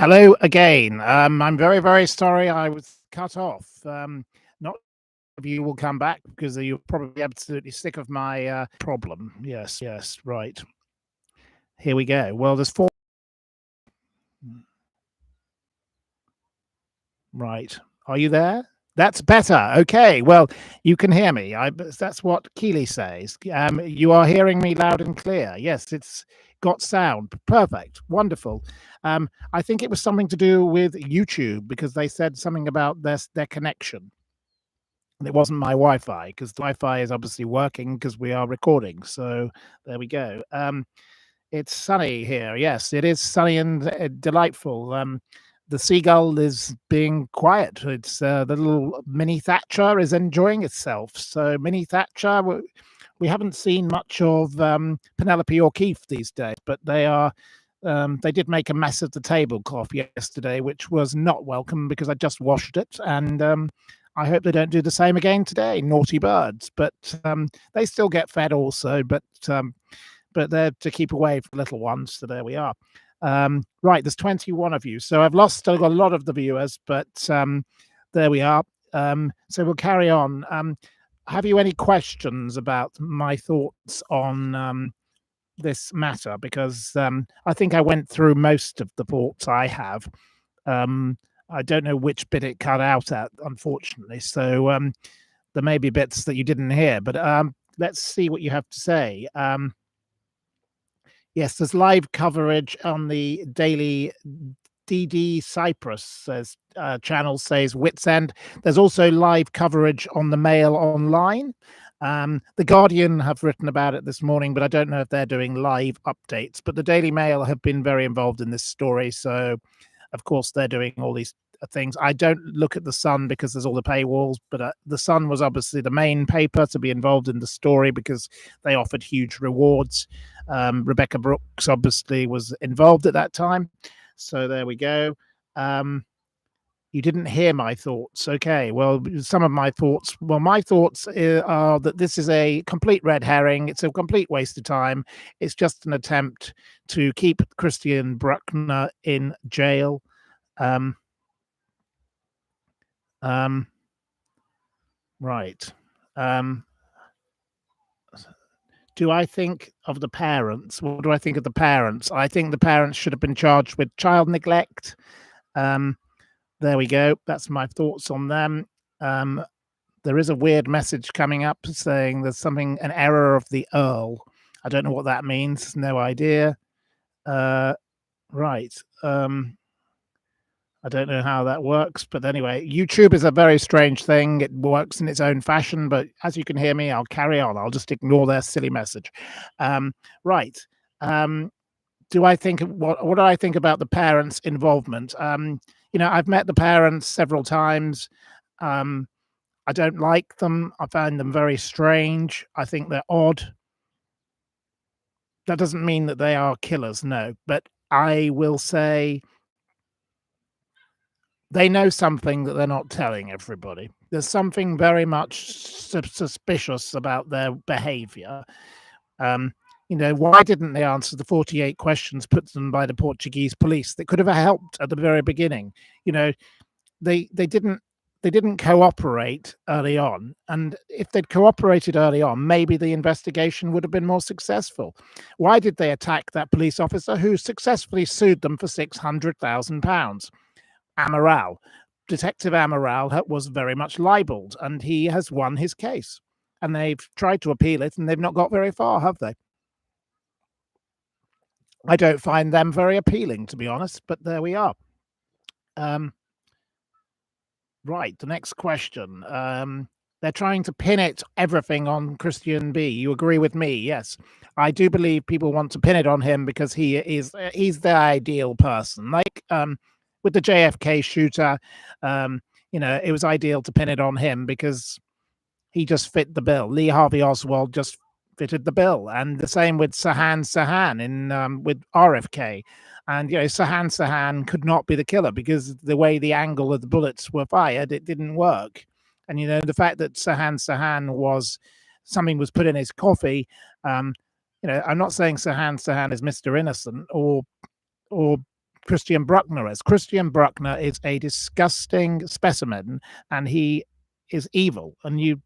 Hello again. I'm very, very sorry I was cut off. Not if you will come back because you're probably absolutely sick of my problem. Yes, yes, right. Here we go. Well, there's four. Right. Are you there? That's better. Okay. Well, you can hear me. That's what Keeley says. You are hearing me loud and clear. Yes, it's got sound. Perfect. Wonderful. I think it was something to do with YouTube because they said something about their connection. And it wasn't my Wi-Fi because the Wi-Fi is obviously working because we are recording. So there we go. It's sunny here. Yes, it is sunny and delightful. The seagull is being quiet. It's the little Mini Thatcher is enjoying itself. So Mini Thatcher, we haven't seen much of Penelope O'Keefe these days, but they are. They did make a mess of the tablecloth yesterday, which was not welcome because I just washed it, and I hope they don't do the same again today. Naughty birds, but they still get fed also. But they're to keep away from little ones. So there we are. Right, there's 21 of you. So I've still got a lot of the viewers, but there we are. So we'll carry on. Have you any questions about my thoughts on this matter? Because I think I went through most of the thoughts I have. I don't know which bit it cut out at, unfortunately. So there may be bits that you didn't hear, but let's see what you have to say. Yes, there's live coverage on the daily DD Cyprus channel, says Wits End. There's also live coverage on the Mail Online. The Guardian have written about it this morning, but I don't know if they're doing live updates. But the Daily Mail have been very involved in this story. So, of course, they're doing all these things. I don't look at the Sun because there's all the paywalls, but the Sun was obviously the main paper to be involved in the story because they offered huge rewards. Rebecca Brooks obviously was involved at that time. So there we go. You didn't hear my thoughts. Okay, well, some of my thoughts. Well, my thoughts are that this is a complete red herring. It's a complete waste of time. It's just an attempt to keep Christian Bruckner in jail. Right. Do I think of the parents? What do I think of the parents? I think the parents should have been charged with child neglect. There we go. That's my thoughts on them. There is a weird message coming up saying there's an error of the Earl. I don't know what that means. No idea. Right. I don't know how that works, but anyway, YouTube is a very strange thing. It works in its own fashion, but as you can hear me, I'll carry on. I'll just ignore their silly message. Right. Do I think what do I think about the parents' involvement? I've met the parents several times. I don't like them. I find them very strange. I think they're odd. That doesn't mean that they are killers, no, but I will say they know something that they're not telling everybody. There's something very much suspicious about their behavior. Why didn't they answer the 48 questions put to them by the Portuguese police that could have helped at the very beginning? They didn't cooperate early on, and if they'd cooperated early on, maybe the investigation would have been more successful. Why did they attack that police officer who successfully sued them for £600,000? Amaral. Detective Amaral was very much libeled, and he has won his case. And they've tried to appeal it, and they've not got very far, have they? I don't find them very appealing, to be honest, but there we are. Right, the next question. They're trying to pin everything on Christian B. You agree with me? Yes. I do believe people want to pin it on him because he's the ideal person. Like with the JFK shooter, it was ideal to pin it on him because he just fit the bill. Lee Harvey Oswald just fitted the bill, and the same with Sirhan in with RFK. And Sirhan could not be the killer because the way the angle of the bullets were fired, it didn't work. And the fact that Sirhan was something was put in his coffee. I'm not saying Sirhan is Mr. Innocent or Christian Bruckner is. Christian Bruckner is a disgusting specimen, and he is evil. And you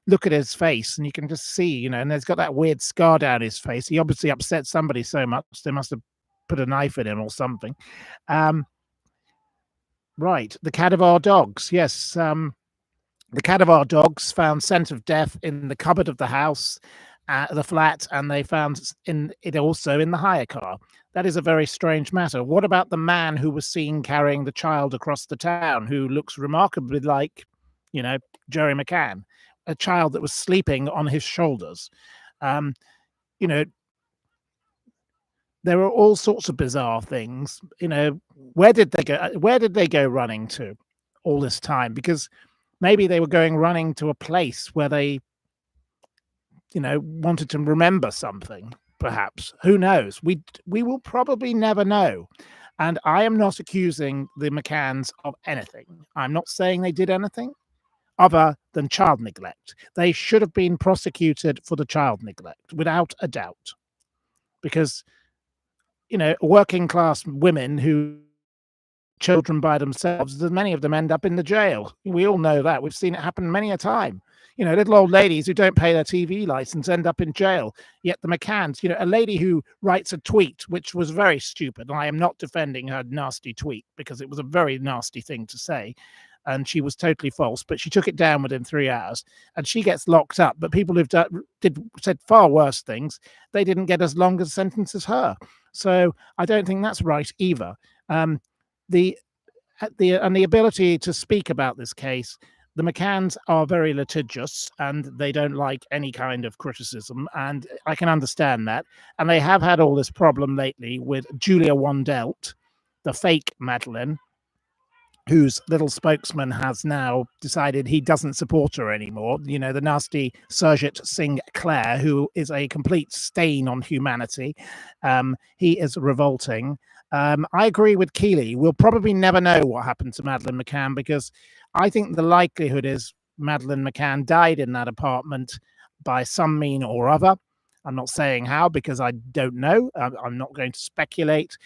look at his face, and you can just see, and there's got that weird scar down his face. He obviously upset somebody so much they must have put a knife in him or something. Right, the Cadaver dogs. Yes, the Cadaver dogs found scent of death in the cupboard of the house, the flat, and they found in it also in the hire car. That is a very strange matter. What about the man who was seen carrying the child across the town, who looks remarkably like, Jerry McCann, a child that was sleeping on his shoulders? Um, you know, there are all sorts of bizarre things. Where did they go? Where did they go running to all this time? Because maybe they were going running to a place where they, wanted to remember something. Perhaps, who knows? We will probably never know. And I am not accusing the McCanns of anything. I'm not saying they did anything other than child neglect. They should have been prosecuted for the child neglect, without a doubt, because working class women who children by themselves, many of them end up in the jail. We all know that. We've seen it happen many a time. Little old ladies who don't pay their TV license end up in jail. Yet the McCanns, a lady who writes a tweet, which was very stupid. And I am not defending her nasty tweet, because it was a very nasty thing to say. And she was totally false, but she took it down within 3 hours, and she gets locked up. But people who've said far worse things, they didn't get as long a sentence as her. So I don't think that's right either. The ability to speak about this case, the McCanns are very litigious, and they don't like any kind of criticism, and I can understand that. And they have had all this problem lately with Julia Wandelt, the fake Madeleine, whose little spokesman has now decided he doesn't support her anymore. The nasty Surjit Singh Clare, who is a complete stain on humanity. He is revolting. I agree with Keeley. We'll probably never know what happened to Madeleine McCann, because I think the likelihood is Madeleine McCann died in that apartment by some mean or other. I'm not saying how, because I don't know. I'm not going to speculate.